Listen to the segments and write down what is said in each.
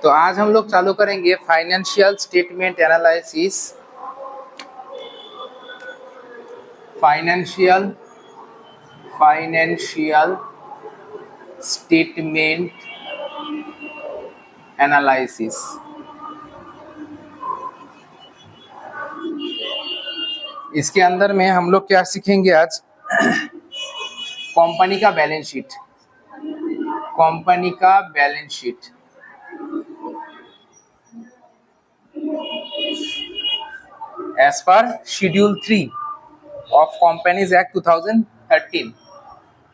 तो आज हम लोग चालू करेंगे financial statement analysis. Financial statement analysis. इसके अंदर में हम लोग क्या सीखेंगे आज? कंपनी का बैलेंस शीट। कंपनी का balance sheet as per Schedule 3 of Companies Act 2013,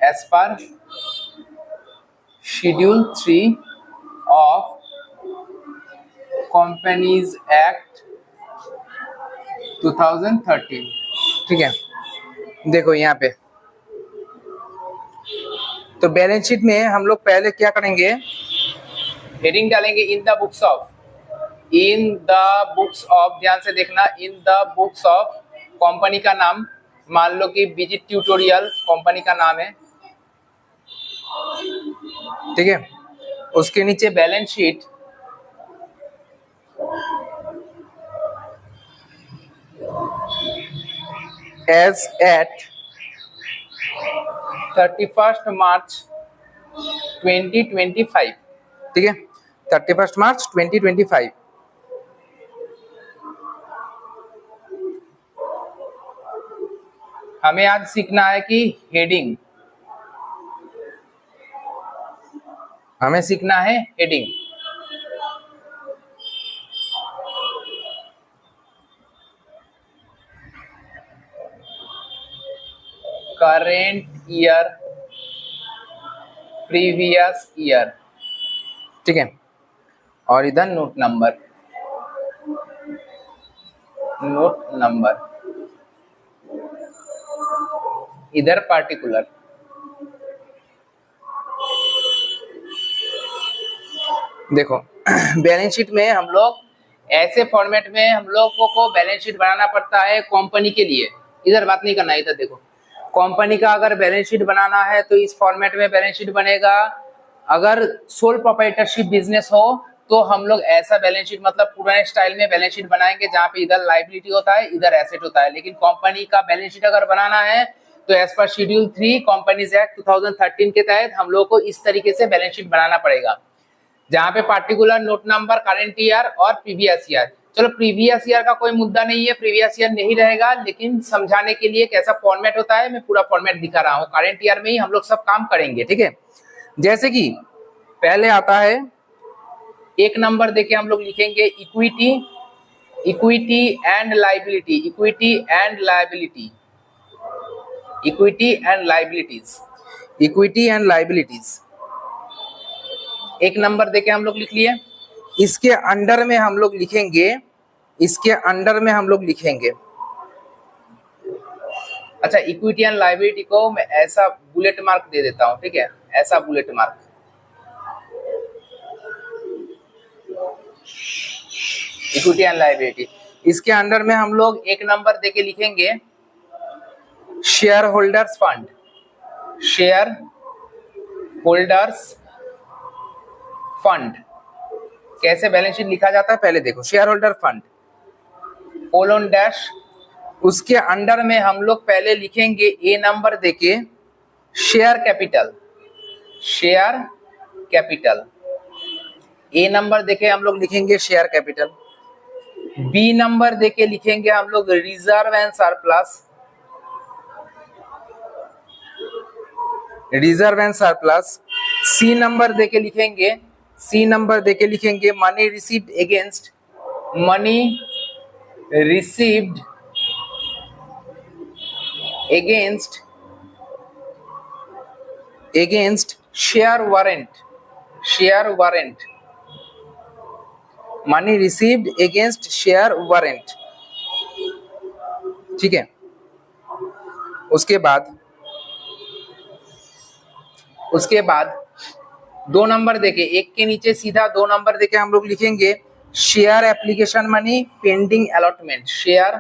as per Schedule 3 of Companies Act 2013। ठीक है, देखो यहाँ पे तो बैलेंस शीट में हम लोग पहले क्या करेंगे, हेडिंग डालेंगे in the books of. In the books of, ध्यान से देखना, in the books of, company का नाम, मान लो कि विजिट ट्यूटोरियल कंपनी का नाम है, ठीक है। उसके नीचे बैलेंस शीट, एज एट 31 मार्च 2025, ठीक है, 31 मार्च 2025। हमें आज सीखना है कि हेडिंग, हमें सीखना है heading. Current year, previous year, ठीक है, और इधर नोट नंबर, इधर पार्टिकुलर। देखो बैलेंस शीट में हम लोग ऐसे फॉर्मेट में हम लोगों को बैलेंस शीट बनाना पड़ता है कंपनी के लिए। इधर बात नहीं करना, इधर देखो, कंपनी का अगर बैलेंस शीट बनाना है तो इस फॉर्मेट में बैलेंस शीट बनेगा। अगर सोल प्रोप्राइटरशिप बिजनेस हो तो हम लोग ऐसा बैलेंस शीट, मतलब पुराने स्टाइल में बैलेंस शीट बनाएंगे जहाँ पे इधर लायबिलिटी होता है, इधर एसेट होता है। लेकिन कंपनी का बैलेंस शीट अगर बनाना है तो as per schedule 3 companies act 2013 के तहत हम लोग को इस तरीके से बैलेंस शीट बनाना पड़ेगा, जहाँ पे particular, note number, current year और प्रीवियस ईयर। चलो प्रीवियस ईयर का कोई मुद्दा नहीं है, प्रीवियस ईयर नहीं रहेगा, लेकिन समझाने के लिए कैसा फॉर्मेट होता है मैं पूरा फॉर्मेट दिखा रहा हूँ। करंट ईयर में ही हम लोग सब काम करेंगे, ठीक है। जैसे कि पहले आता है, एक नंबर देके हम लोग लिखेंगे equity, equity and liability, equity and liability, equity and liabilities, equity and liabilities. एक नंबर देके हम लोग लिख लिए। इसके अंडर में हम लोग लिखेंगे, इसके अंडर में हम लोग लिखेंगे, अच्छा, इक्विटी एंड लायबिलिटी को मैं ऐसा बुलेट मार्क दे देता हूं, ठीक है, ऐसा bullet mark, equity and liability. इसके अंडर में हम लोग एक नंबर देके लिखेंगे shareholders fund, shareholders fund. कैसे बैलेंस शीट लिखा जाता है पहले देखो, shareholder fund, colon dash. उसके अंडर में हम लोग पहले लिखेंगे ए नंबर देके share capital, share capital, A number देके हम लोग लिखेंगे शेयर कैपिटल। बी नंबर देके लिखेंगे हम लोग reserve and surplus, reserve and surplus. C number देके लिखेंगे, सी नंबर देके लिखेंगे money received against, money received against, against share warrant, share warrant, money received against share warrant, ठीक है। उसके बाद दो नंबर देके, एक के नीचे सीधा दो नंबर देके हम लोग लिखेंगे share application money pending allotment, share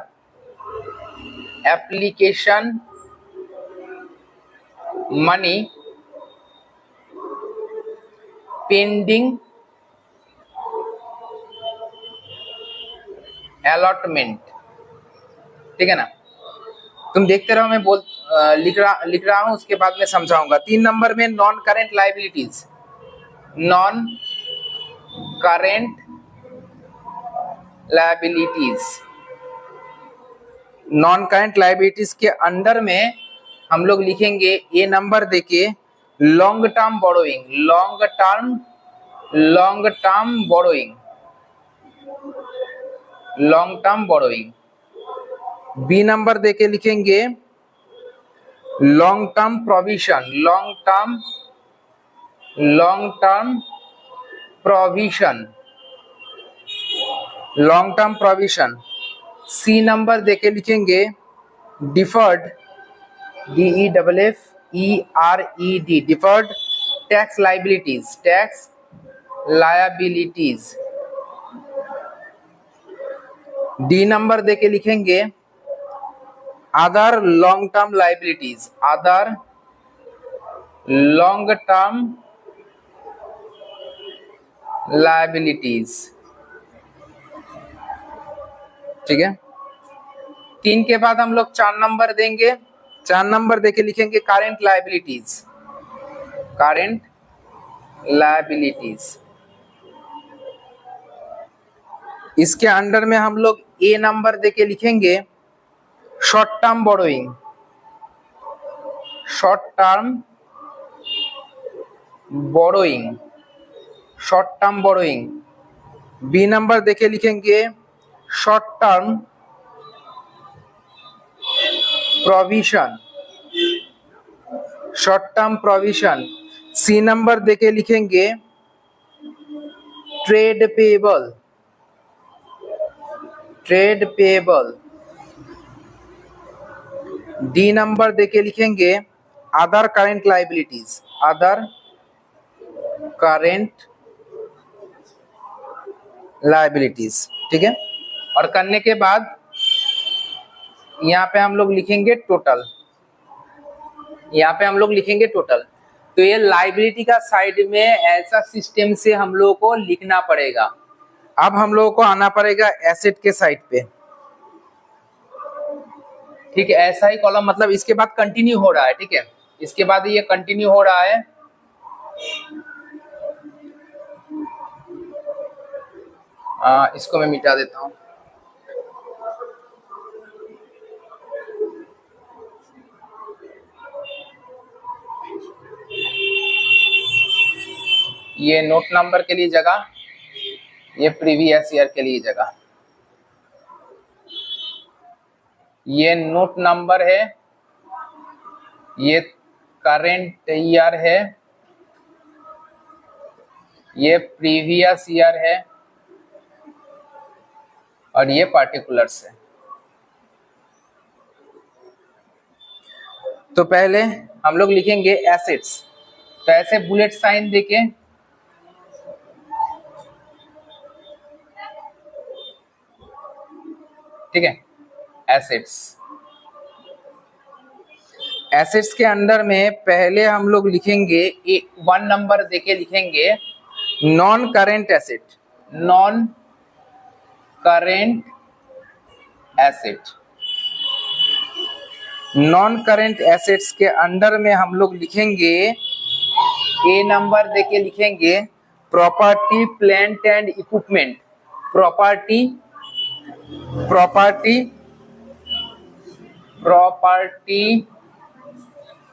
application money pending allotment, ठीक है ना। तुम देखते रहो, मैं लिख रहा हूं, उसके बाद मैं समझाऊंगा। 3 नंबर में non current liabilities. Non current liabilities, non current liabilities के अंडर में हम लोग लिखेंगे ए नंबर देके long term borrowing, long term borrowing, long term borrowing. B number देके लिखेंगे long term provision, long term provision, long term provision. C number देके लिखेंगे deferred, DEFFERED, deferred tax liabilities, tax liabilities. D number देके लिखेंगे other long term liabilities, other long term liabilities, ठीक है। 3 के बाद हम लोग 4 नंबर देंगे। 4 नंबर देके लिखेंगे करेंट लायबिलिटीज, करेंट लायबिलिटीज। इसके अंडर में हम लोग ए नंबर देके लिखेंगे short term borrowing, short term borrowing, short term borrowing. B number देके लिखेंगे short term provision, short term provision. C number देके लिखेंगे trade payable, trade payable. D number देके लिखेंगे other current liabilities, other current liabilities, ठीक है। और करने के बाद यहाँ पे हम लोग लिखेंगे टोटल, यहाँ पे हम लोग लिखेंगे टोटल। तो ये लाइबिलिटी का साइड में ऐसा सिस्टम से हम लोगों को लिखना पड़ेगा। अब हम लोगों को आना पड़ेगा एसेट के साइड पे, ठीक है। ऐसा ही कॉलम, मतलब इसके बाद कंटिन्यू हो रहा है, ठीक है। इसके बाद ये कंटिन्यू हो रहा है। इसको मैं मिटा देता हूं। ये नोट नंबर के लिए जगह, ये प्रीवियस ईयर के लिए जगह। ये नोट नंबर है, ये करेंट ईयर है, ये प्रीवियस ईयर है, और ये पार्टिकुलर्स है। तो पहले हम लोग लिखेंगे एसेट्स, तो ऐसे बुलेट साइन देके ठीक है। एसेट्स, एसेट्स के अंदर में पहले हम लोग लिखेंगे 1 नंबर देके लिखेंगे non current asset, non current asset. Non current assets के अंडर में हम लोग लिखेंगे ए नंबर देके लिखेंगे property plant and equipment, property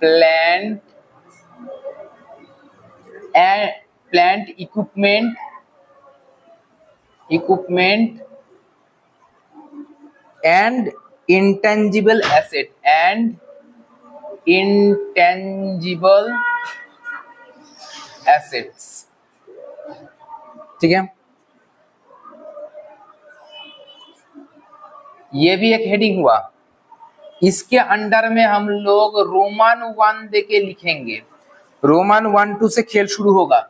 plant equipment and intangible asset, and intangible assets, ठीक है। ये भी एक हेडिंग हुआ। इसके अंडर में हम लोग रोमन 1 देके लिखेंगे, रोमन 1-2 से खेल शुरू होगा।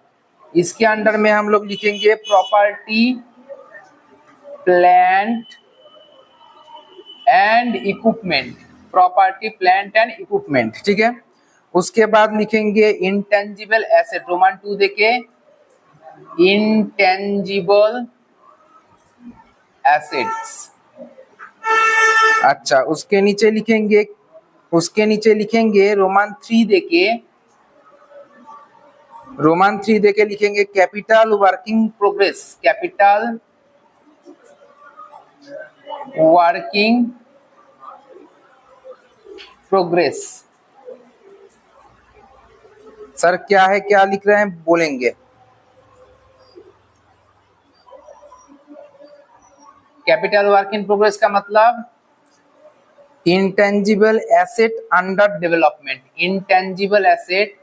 इसके अंडर में हम लोग लिखेंगे property plant and equipment, property plant and equipment, ठीक है। उसके बाद लिखेंगे इंटेंजिबल एसेट, रोमन 2 देके इंटेंजिबल एसेट्स। अच्छा, उसके नीचे लिखेंगे रोमान 3 देके लिखेंगे capital working progress. Capital working progress. Sir क्या है, क्या लिख रहे हैं, बोलेंगे। कैपिटल वर्क इन प्रोग्रेस का मतलब intangible asset under development. Intangible asset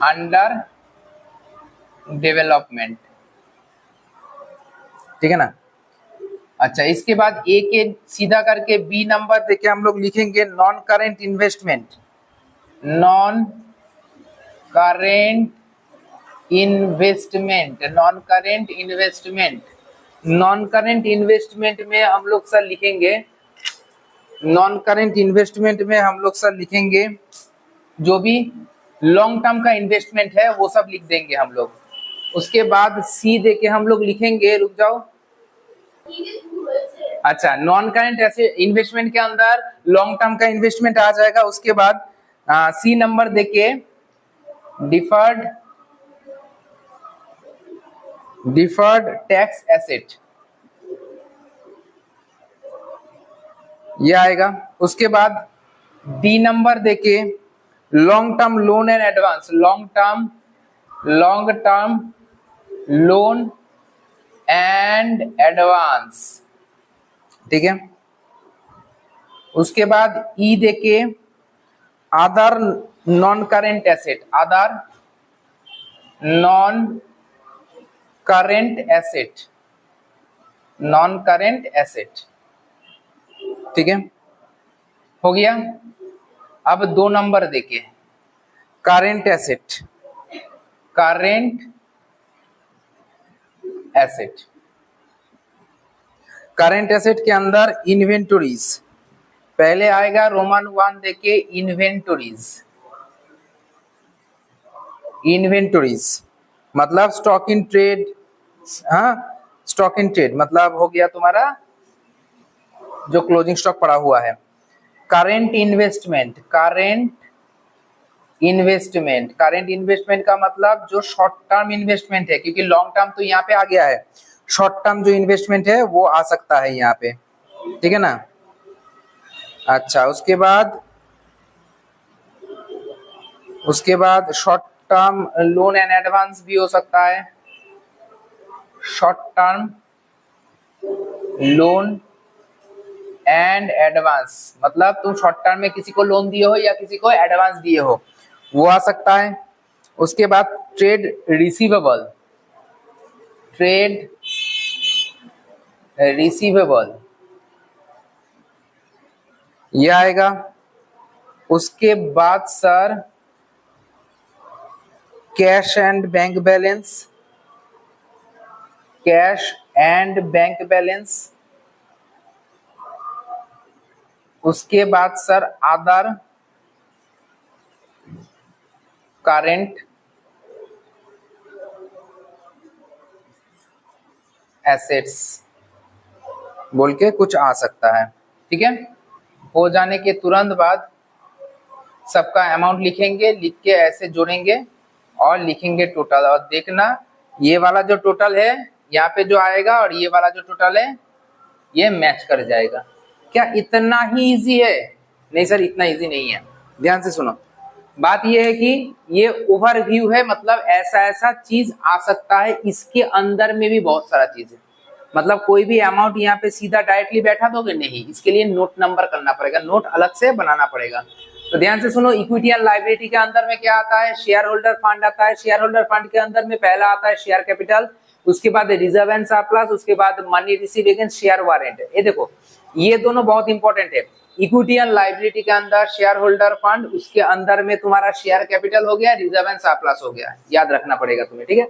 under development, ठीक है ना। अच्छा, इसके बाद ए के सीधा करके बी नंबर देके हम लोग लिखेंगे non current investment. Non current investment में हम लोग सर लिखेंगे जो भी लॉन्ग टर्म का इन्वेस्टमेंट है वो सब लिख देंगे हम लोग। उसके बाद सी देके हम लोग लिखेंगे, रुक जाओ। अच्छा, नॉन करेंट ऐसे इन्वेस्टमेंट के अंदर लॉन्ग टर्म का इन्वेस्टमेंट आ जाएगा। उसके बाद सी नंबर देके डिफर्ड टैक्स एसेट, ये आएगा। उसके बाद डी नंबर देके long term loan and advance. Long term loan and advance, ठीक है। उसके बाद ई देके other non current asset. Other non current asset, ठीक है, हो गया। अब 2 नंबर देके करेंट एसेट। करेंट एसेट के अंदर इन्वेंटरीज पहले आएगा। रोमन 1 देके इन्वेंटरीज मतलब स्टॉक इन ट्रेड। हाँ, स्टॉक इन ट्रेड मतलब हो गया तुम्हारा जो क्लोजिंग स्टॉक पड़ा हुआ है। करेंट इन्वेस्टमेंट का मतलब जो शॉर्ट टर्म इन्वेस्टमेंट है, क्योंकि लॉन्ग टर्म तो यहाँ पे आ गया है, शॉर्ट टर्म जो इन्वेस्टमेंट है वो आ सकता है यहाँ पे, ठीक है ना। अच्छा, उसके बाद short term loan and advance भी हो सकता है। Short term loan and advance मतलब तुम शॉर्ट टर्म में किसी को लोन दिए हो या किसी को एडवांस दिए हो, वो आ सकता है। उसके बाद ट्रेड रिसीवेबल ये आएगा। उसके बाद sir cash and bank balance. उसके बाद सर अदर करेंट एसेट्स बोल के कुछ आ सकता है, ठीक है। हो जाने के तुरंत बाद सबका अमाउंट लिखेंगे, लिख के ऐसे जोड़ेंगे और लिखेंगे टोटल। और देखना ये वाला जो टोटल है यहाँ पे जो आएगा और ये वाला जो टोटल है ये मैच कर जाएगा। क्या इतना ही इजी है? नहीं सर, इतना इजी नहीं है। ध्यान से सुनो, बात ये है कि ये ओवरव्यू है, मतलब ऐसा चीज आ सकता है। इसके अंदर में भी बहुत सारा चीज है, मतलब कोई भी अमाउंट यहाँ पे सीधा डायरेक्टली बैठा दोगे नहीं, इसके लिए नोट नंबर करना पड़ेगा, नोट अलग से बनाना पड़ेगा। तो ध्यान से सुनो, इक्विटी एंड लायबिलिटी के अंदर में क्या आता है? शेयर होल्डर फंड आता है। शेयर होल्डर फंड के अंदर में पहला आता है शेयर कैपिटल, उसके बाद रिजर्व एंड सरप्लस, उसके बाद money receive against share warrant. ये देखो, ये दोनों बहुत इंपॉर्टेंट है। इक्विटी एंड लायबिलिटी के अंदर शेयर होल्डर फंड, उसके अंदर में तुम्हारा शेयर कैपिटल हो गया, रिजर्व एंड सरप्लस हो गया, याद रखना पड़ेगा तुम्हें, ठीक है।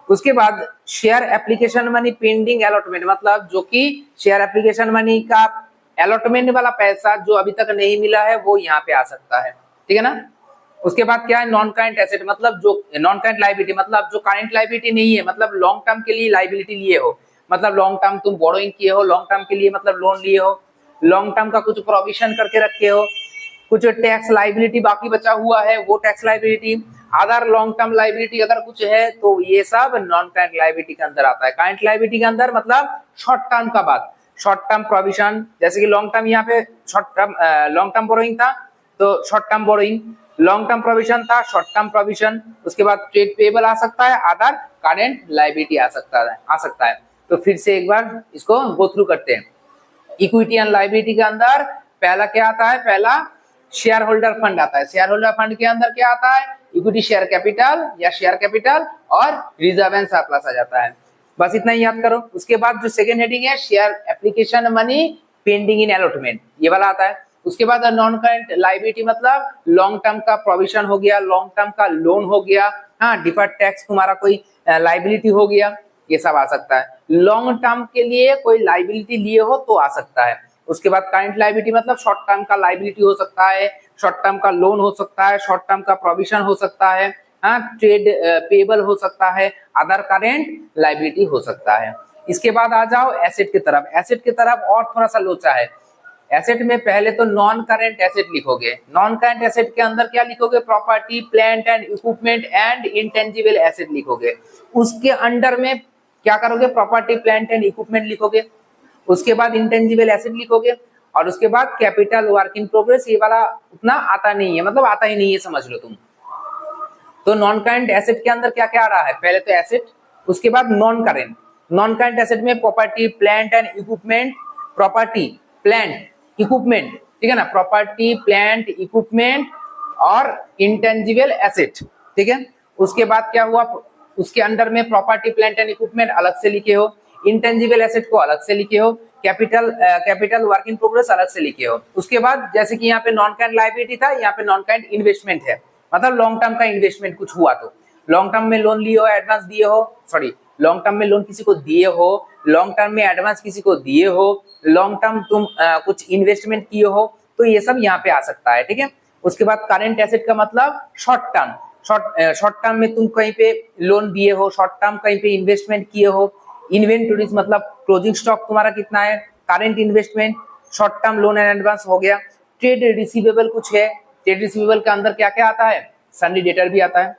उसके बाद share application money pending allotment, मतलब जो कि शेयर एप्लीकेशन मनी का अलॉटमेंट वाला पैसा जो अभी तक नहीं मिला है वो यहाँ पे आ सकता है, ठीक है ना। उसके बाद क्या है, नॉन करंट एसेट, मतलब जो नॉन करंट लाइबिलिटी, मतलब जो करंट लाइबिलिटी नहीं है, मतलब लॉन्ग टर्म के लिए लाइबिलिटी लिए हो, मतलब लॉन्ग टर्म तुम बोरोइंग किए हो, लॉन्ग टर्म के लिए मतलब लोन लिए हो, लॉन्ग टर्म का कुछ प्रोविजन करके रखे हो, कुछ टैक्स लाइबिलिटी बाकी बचा हुआ है वो tax liability, other long term liability अगर कुछ है तो ये सब नॉन करंट लाइबिलिटी के अंदर आता है। करंट लाइबिलिटी के अंदर मतलब शॉर्ट टर्म का बात, शॉर्ट टर्म प्रोविजन, जैसे कि लॉन्ग टर्म, यहाँ पे short term long term borrowing था तो short term borrowing, long term provision था शॉर्ट टर्म प्रोविजन, उसके बाद ट्रेड पेबल आ सकता है, अदर करंट लाइबिलिटी आ सकता है। तो फिर से एक बार इसको गो थ्रू करते हैं। इक्विटी एंड लाइबिलिटी के अंदर पहला क्या आता है, पहला शेयर होल्डर फंड आता है। शेयर होल्डर फंड के अंदर क्या आता है, इक्विटी शेयर कैपिटल या शेयर कैपिटल और रिजर्व एंड सरप्लस आ जाता है। बस इतना ही याद करो। उसके बाद जो सेकंड हेडिंग है share application money pending in allotment, ये वाला आता है। उसके बाद नॉन करंट लाइबिलिटी मतलब लॉन्ग टर्म का प्रोविजन हो गया, लॉन्ग टर्म का लोन हो गया, हाँ डिफर्ड टैक्स तुम्हारा कोई लाइबिलिटी हो गया, ये सब आ सकता है। लॉन्ग टर्म के लिए कोई लाइबिलिटी लिए हो तो आ सकता है। उसके बाद करंट लाइबिलिटी मतलब शॉर्ट टर्म का लाइबिलिटी हो सकता है, शॉर्ट टर्म का लोन हो सकता है, शॉर्ट टर्म का प्रोविजन हो सकता है, हाँ ट्रेड पेबल हो सकता है, अदर करंट लाइबिलिटी हो सकता है। इसके बाद आ जाओ एसेट की तरफ। एसेट की तरफ और थोड़ा सा लोचा है। एसेट में पहले तो नॉन करंट एसेट लिखोगे। नॉन करंट एसेट के अंदर क्या लिखोगे, property plant and equipment and intangible asset लिखोगे। उसके अंडर में क्या करोगे, प्रॉपर्टी प्लांट एंड इक्विपमेंट लिखोगे, उसके बाद इंटेंजिबल एसेट लिखोगे, और उसके बाद कैपिटल वर्क इन प्रोग्रेस। ये वाला उतना आता नहीं है, मतलब आता ही नहीं है समझ लो तुम। तो नॉन करंट एसेट के अंदर क्या क्या आ रहा है, पहले तो एसेट, उसके बाद non current. Non current asset में property plant and equipment, property plant equipment, ठीक है ना, प्रॉपर्टी प्लांट इक्विपमेंट और इंटेंजिबल एसेट, ठीक है। उसके बाद क्या हुआ, उसके अंडर में प्रॉपर्टी प्लांट एंड इक्विपमेंट अलग से लिखे हो, इंटेंजिबल एसेट को अलग से लिखे हो, कैपिटल वर्क इन प्रोग्रेस अलग से लिखे हो। उसके बाद जैसे कि यहाँ पे नॉन करंट लायबिलिटी था, यहाँ पे नॉन करंट इन्वेस्टमेंट है, मतलब लॉन्ग टर्म का इन्वेस्टमेंट कुछ हुआ तो लॉन्ग टर्म में लोन लिए हो, एडवांस दिए हो, सॉरी लॉन्ग टर्म में लोन किसी को दिए हो, लॉन्ग टर्म में एडवांस किसी को दिए हो, लॉन्ग टर्म तुम कुछ इन्वेस्टमेंट किए हो, तो ये सब यहाँ पे आ सकता है, ठीक है। उसके बाद करंट एसेट का मतलब शॉर्ट टर्म, शॉर्ट टर्म में तुम कहीं पे लोन दिए हो, शॉर्ट टर्म कहीं पे इन्वेस्टमेंट किए हो। इन्वेंटरीज मतलब क्लोजिंग स्टॉक तुम्हारा कितना है, current investment, short term loan and advance हो गया। ट्रेड रिसीवेबल कुछ है, ट्रेड रिसीवेबल के अंदर क्या क्या आता है, सन्डी डेटर भी आता है,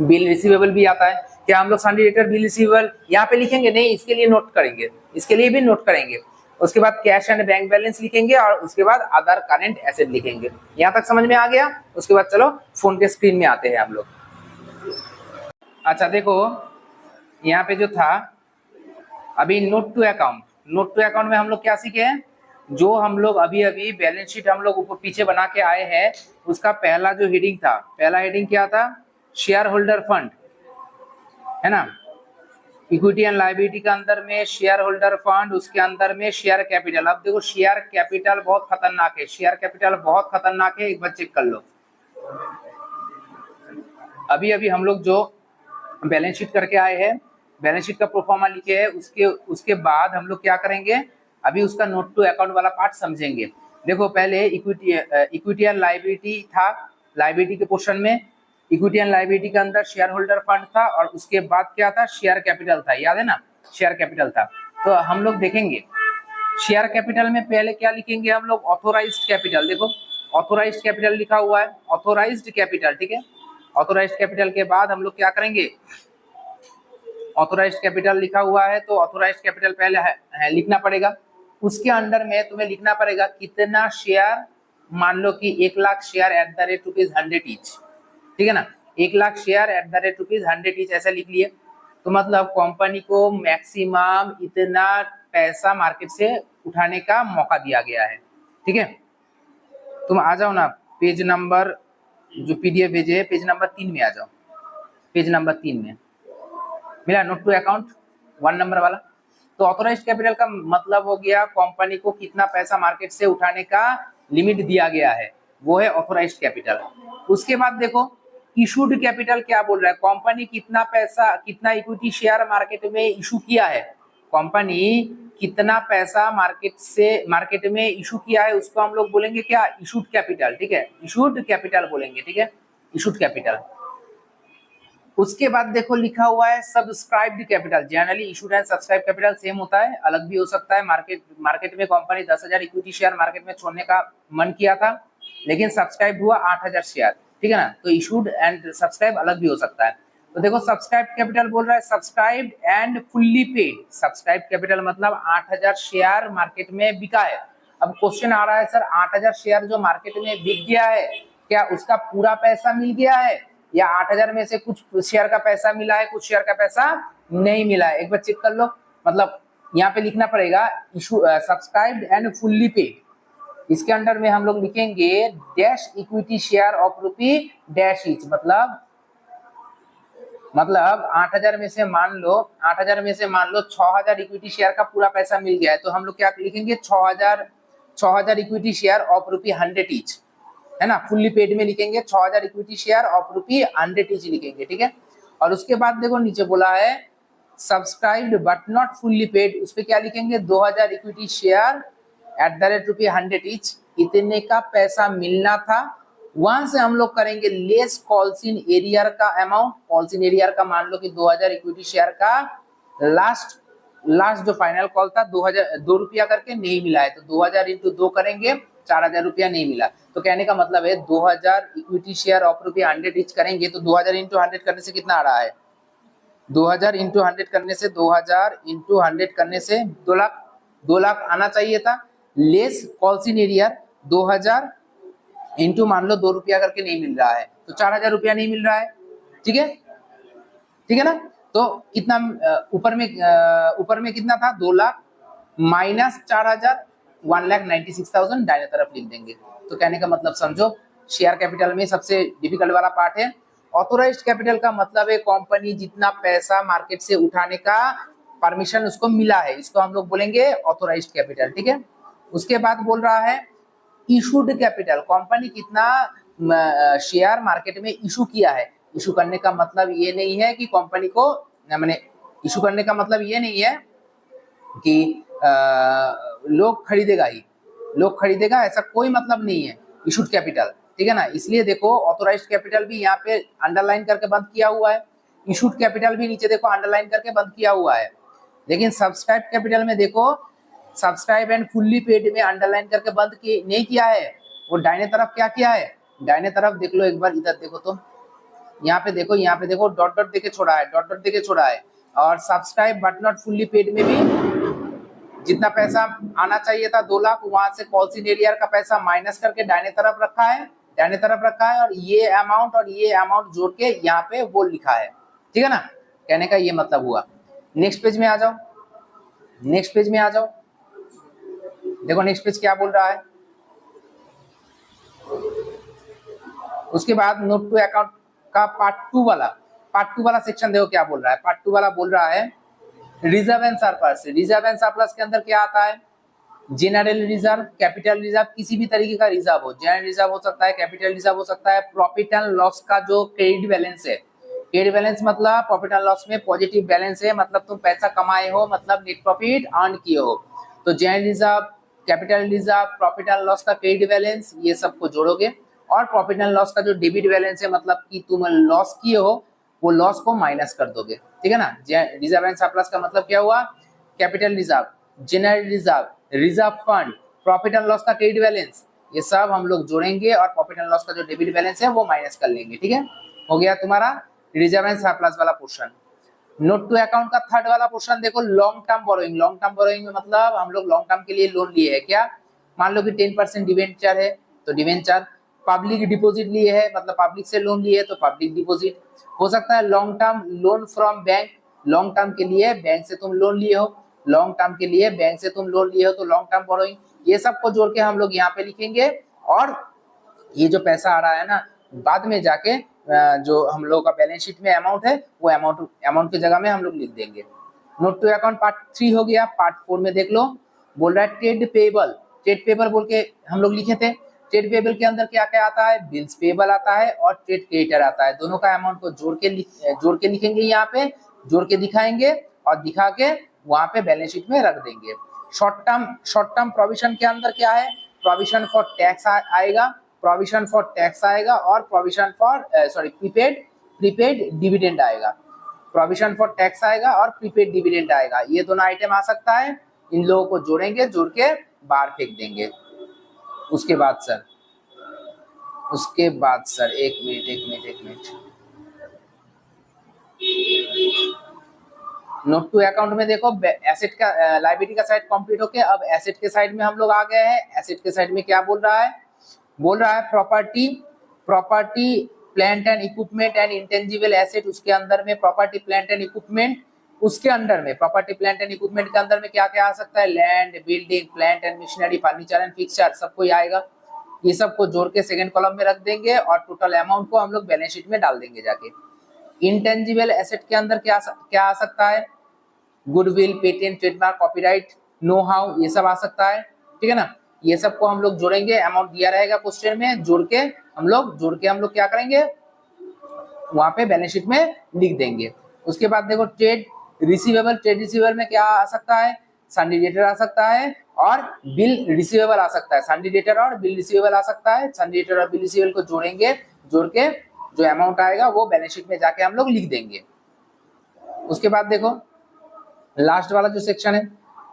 बिल रिसीवेबल भी आता है। क्या हम लोग सन्डी डेटर बिल रिसीवेबल यहाँ पे लिखेंगे, नहीं, इसके लिए नोट करेंगे, इसके लिए भी नोट करेंगे। उसके बाद कैश एंड बैंक बैलेंस लिखेंगे और उसके बाद अदर करंट एसेट लिखेंगे। यहाँ तक समझ में आ गया। उसके बाद चलो फोन के स्क्रीन में आते हैं हम लोग। अच्छा देखो यहाँ पे जो था अभी note to account, note to account में हम लोग क्या सीखे हैं, जो हम लोग अभी अभी बैलेंस शीट हम लोग ऊपर पीछे बना के आए हैं, उसका पहला जो हेडिंग था, पहला हेडिंग क्या था, शेयर होल्डर फंड, है ना। इक्विटी एंड लायबिलिटी के अंदर में शेयर होल्डर फंड, उसके अंदर में शेयर कैपिटल। अब देखो शेयर कैपिटल बहुत खतरनाक है, शेयर कैपिटल बहुत खतरनाक है, एक बार चेक कर लो। अभी अभी हम लोग जो बैलेंस शीट करके आए हैं, बैलेंस शीट का प्रोफार्मा लिखे है, उसके बाद हम लोग क्या करेंगे, अभी उसका नोट टू अकाउंट वाला पार्ट समझेंगे। देखो पहले इक्विटी एंड लायबिलिटी था, लायबिलिटी के पोर्शन में इक्विटी एंड लायबिलिटी के अंदर शेयर होल्डर फंड था, और उसके बाद क्या था, शेयर कैपिटल था, याद है ना, शेयर कैपिटल था। तो हम लोग देखेंगे शेयर कैपिटल में पहले क्या लिखेंगे हम लोग, ऑथोराइज्ड कैपिटल। देखो ऑथोराइज्ड कैपिटल लिखा हुआ है, ऑथोराइज्ड कैपिटल, ठीक है। ऑथोराइज्ड कैपिटल के बाद हम लोग क्या करेंगे, ऑथोराइज्ड कैपिटल लिखा हुआ है तो ऑथोराइज्ड कैपिटल पहले है लिखना पड़ेगा। उसके अंडर में तुम्हें लिखना पड़ेगा कितना शेयर, मान लो कि 1 lakh share at the rate ₹100 each, ठीक है ना, 1 lakh share at the rate ₹100 each, ऐसा लिख लिए। तो मतलब कंपनी को मैक्सिमम इतना पैसा मार्केट से उठाने का मौका दिया गया है, ठीक है। तुम आ जाओ ना पेज नंबर, जो पीडीएफ भेजे है पेज नंबर 3 में आ जाओ, पेज नंबर 3 में मिला नोट टू अकाउंट 1 नंबर वाला। तो ऑथोराइज्ड कैपिटल का मतलब हो गया कंपनी को कितना पैसा मार्केट से उठाने का लिमिट दिया गया है, वो है ऑथोराइज्ड कैपिटल। उसके बाद देखो इशूड कैपिटल क्या बोल रहा है, कंपनी कितना पैसा, कितना इक्विटी शेयर मार्केट में इशू किया है, कंपनी कितना पैसा मार्केट में इशू किया है, उसको हम लोग बोलेंगे क्या, इशूड कैपिटल, ठीक है, इशूड कैपिटल बोलेंगे, ठीक है। Issued capital. उसके बाद देखो लिखा हुआ है subscribed capital. Generally issued and subscribe capital same होता है, अलग भी हो सकता है। मार्केट में कंपनी 10,000 इक्विटी शेयर मार्केट में छोड़ने का मन किया था, लेकिन सब्सक्राइब हुआ 8,000 शेयर, ठीक है ना। तो इशूड एंड सब्सक्राइब अलग भी हो सकता है। तो देखो सब्सक्राइब कैपिटल बोल रहा है subscribed and fully paid. Subscribe capital मतलब 8,000 शेयर मार्केट में बिका है। अब क्वेश्चन आ रहा है सर 8,000 शेयर जो मार्केट में बिक गया है, क्या उसका पूरा पैसा मिल गया है या 8,000 में से कुछ शेयर का पैसा मिला है, कुछ शेयर का पैसा नहीं मिला है? एक बार चेक कर लो। मतलब यहाँ पे लिखना पड़ेगा issue subscribed and fully paid. इसके अंडर में हम लोग लिखेंगे dash equity share of rupee dash etch. मतलब 8,000 में से मान लो 6,000 इक्विटी शेयर का पूरा पैसा मिल गया है, तो हम लोग क्या लिखेंगे 6,000 equity share of rupee 100 each, है ना। फुल्ली पेड में लिखेंगे 6,000 equity share of rupee 100 each लिखेंगे, ठीक है। और उसके बाद देखो नीचे बोला है subscribed but not fully paid, उस पे क्या लिखेंगे 2,000 equity share at the rate rupee 100 each, इतने का पैसा मिलना था। वहां से हम लोग करेंगे लेस कॉल्स इन एरियर का अमाउंट। कॉल्स इन एरियर का मान लो कि 2,000 इक्विटी शेयर का लास्ट जो फाइनल कॉल था 2 रुपया करके नहीं मिला है, तो 2,000 इंटू 2 करेंगे 4,000 रुपया नहीं मिला। तो कहने का मतलब है 2,000 इक्विटी शेयर ऑफ रुपया 100 ईच करेंगे तो 2,000 इंटू 100 करने से कितना आ रहा है 2,000 इंटू 100 करने से 2,000 इंटू 100 करने से 2 लाख आना चाहिए था। Less calls in arrear 2,000 into मान लो 2 रुपया करके नहीं मिल रहा है तो 4,000 रुपया नहीं मिल रहा है, ठीक है ना। तो कितना ऊपर में कितना था 2 लाख माइनस 4,000 1,96,000 दाहिने तरफ लिख देंगे। तो कहने का मतलब समझो शेयर कैपिटल में सबसे डिफिकल्ट वाला पार्ट है। ऑथोराइज्ड कैपिटल का मतलब है कंपनी जितना पैसा मार्केट से उठाने का परमिशन उसको मिला है, इसको हम लोग बोलेंगे ऑथोराइज्ड कैपिटल, ठीक है। उसके बाद बोल रहा है इशूड कैपिटल, कंपनी कितना शेयर मार्केट में इशू किया है। इशू करने का मतलब ये नहीं है कि कंपनी को मैंने इशू करने का मतलब ये नहीं है कि लोग खरीदेगा ऐसा कोई मतलब नहीं है इशूड कैपिटल, ठीक है ना। इसलिए देखो ऑथोराइज्ड कैपिटल भी यहाँ पे अंडरलाइन करके बंद किया हुआ है, इशूड कैपिटल भी नीचे देखो अंडरलाइन करके बंद किया हुआ है। लेकिन सब्सक्राइब कैपिटल में देखो सब्सक्राइब एंड फुल्ली पेड में अंडरलाइन करके बंद नहीं किया है, वो दाहिने तरफ क्या किया है, दाहिने तरफ देख लो एक बार, इधर देखो तो यहाँ पे देखो डॉट डॉट देके छोड़ा है। और subscribe but not fully paid में भी जितना पैसा आना चाहिए था 2 लाख, वहां से कॉल्स इन एरियर का पैसा माइनस करके दाहिने तरफ रखा है और ये अमाउंट जोड़ के यहाँ पे वो लिखा है, ठीक है ना। कहने का ये मतलब हुआ। नेक्स्ट पेज में आ जाओ, देखो नेक्स्ट पेज क्या बोल रहा है। उसके बाद नोट टू अकाउंट का पार्ट टू वाला सेक्शन देखो क्या बोल रहा है। पार्ट 2 वाला बोल रहा है रिजर्व एंड सरप्लस के अंदर क्या आता है जनरल रिजर्व, कैपिटल रिजर्व, किसी भी तरीके का रिजर्व हो, जनरल रिजर्व हो सकता है, कैपिटल रिजर्व हो सकता है। प्रॉफिट एंड लॉस का जो क्रेडिट बैलेंस है, क्रेडिट बैलेंस मतलब प्रॉफिट एंड लॉस में पॉजिटिव बैलेंस है, मतलब तुम पैसा कमाए हो, मतलब नेट प्रॉफिट अर्न किए हो। तो general reserve, capital reserve, profit and loss का क्रेडिट बैलेंस, ये सबको जोड़ोगे और प्रॉफिट एंड लॉस का जो डेबिट बैलेंस है मतलब कि तुम लॉस किए हो वो लॉस को माइनस कर दोगे, ठीक है ना। रिजर्व एंड सरप्लस का मतलब क्या हुआ, capital reserve, general reserve, reserve fund, profit and loss का क्रेडिट बैलेंस, ये सब हम लोग जोड़ेंगे और प्रॉफिट एंड लॉस का जो डेबिट बैलेंस है वो माइनस कर लेंगे, ठीक है। हो गया तुम्हारा रिजर्व एंड सरप्लस वाला पोर्शन। नोट टू अकाउंट का थर्ड वाला पोर्शन देखो लॉन्ग टर्म बोरोइंग में मतलब हम लोग लॉन्ग टर्म के लिए लोन लिए है क्या, मान लो कि 10% डिवेंचर है तो डिवेंचर, पब्लिक डिपॉजिट लिए है मतलब पब्लिक से लोन लिए है तो पब्लिक डिपॉजिट हो सकता है। Long term loan from bank, long term के लिए बैंक से तुम लोन लिए हो, तो लॉन्ग टर्म बोरोइंग, ये सब को जोड़ के हम लोग यहाँ पे लिखेंगे। और ये जो पैसा आ रहा है ना बाद में जाके जो हम लोग का बैलेंस शीट में अमाउंट है वो अमाउंट की जगह में हम लोग लिख देंगे। नोट टू अकाउंट पार्ट 3 हो गया। पार्ट 4 में देख लो बोल रहा है ट्रेड पेबल बोल के हम लोग लिखे थे। ट्रेड पेबल के अंदर क्या क्या आता है, बिल्स पेबल आता है और ट्रेड क्रेडिटर आता है। दोनों का अमाउंट को जोड़ के लिखेंगे, यहाँ पे जोड़ के दिखाएंगे और दिखा के वहां पे बैलेंस शीट में रख देंगे। शॉर्ट टर्म प्रोविजन के अंदर क्या है, प्रोविजन फॉर टैक्स आएगा, प्रोविजन फॉर टैक्स आएगा और प्रोविजन फॉर प्रीपेड डिविडेंड आएगा। प्रोविजन फॉर टैक्स आएगा और प्रीपेड डिविडेंड आएगा, ये दोनों आइटम आ सकता है। इन लोगों को जोड़ेंगे, जोड़ के बाहर फेंक देंगे। उसके बाद सर एक मिनट नोट टू अकाउंट में देखो, एसेट का लायबिलिटी का साइड कंप्लीट होके अब एसेट के साइड में हम लोग आ गए हैं। एसेट के साइड में क्या बोल रहा है property plant and equipment and intangible asset. उसके अंदर में प्रॉपर्टी प्लांट एंड इक्विपमेंट, उसके अंदर में प्रॉपर्टी प्लांट एंड इक्विपमेंट के अंदर में क्या क्या आ सकता है, land, building, plant and machinery, furniture and fixture, सब कोई आएगा। ये सब को जोड़ के सेकंड कॉलम में रख देंगे और टोटल अमाउंट को हम लोग बैलेंस शीट में डाल देंगे जाके। इंटेंजिबल एसेट के अंदर क्या आ सकता है, goodwill, patent, trademark, copyright, know how, ये सब आ सकता है, ठीक है ना। ये सब को हम लोग जोड़ेंगे, अमाउंट दिया रहेगा क्वेश्चन में, जोड़ के हम लोग क्या करेंगे, वहां पे बैलेंस शीट में लिख देंगे। उसके बाद देखो ट्रेड रिसीवेबल में क्या आ सकता है, सन्डी डेटर आ सकता है और बिल रिसीवेबल आ सकता है। सन्डी डेटर और बिल रिसीवेबल आ सकता है। सन्डी डेटर और बिल रिसीवेबल को जोड़ेंगे, जोड़ के जो अमाउंट आएगा वो बैलेंस शीट में जाके हम लोग लिख देंगे। उसके बाद देखो लास्ट वाला जो सेक्शन है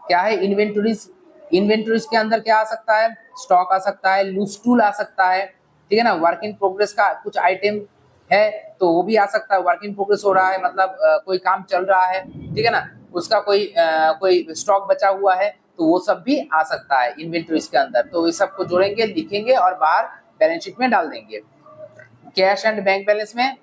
क्या है, इन्वेंटरीज के अंदर क्या आ सकता है, स्टॉक आ सकता है, लूज टूल आ सकता है, ठीक है ना। वर्क इन प्रोग्रेस का कुछ आइटम है तो वो भी आ सकता है, वर्क इन प्रोग्रेस हो रहा है मतलब कोई काम चल रहा है, ठीक है ना, उसका कोई स्टॉक बचा हुआ है तो वो सब भी आ सकता है इन्वेंटरीज के अंदर। तो ये सब को जोड़ेंगे, लिखेंगे और बाहर बैलेंस शीट में डाल देंगे। कैश एंड बैंक बैलेंस में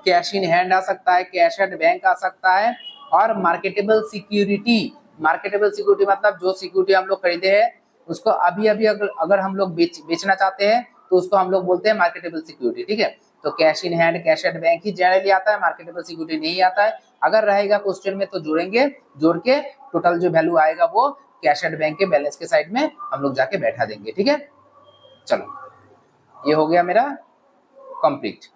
कैश इन हैंड आ सकता है, कैश एंड बैंक आ सकता है और मार्केटेबल सिक्योरिटी मतलब जो सिक्योरिटी हम लोग खरीदे हैं उसको अभी अगर हम लोग बेचना चाहते हैं तो उसको हम लोग बोलते हैं मार्केटेबल सिक्योरिटी, ठीक है। तो cash in hand, cash and bank he generally आता है, मार्केटेबल सिक्योरिटी नहीं आता है। अगर रहेगा क्वेश्चन में तो जोड़ेंगे, जोड़ के टोटल जो वैल्यू आएगा वो कैश एंड बैंक के बैलेंस के साइड में हम लोग जाके बैठा देंगे, ठीक है। चलो ये हो गया मेरा कंप्लीट।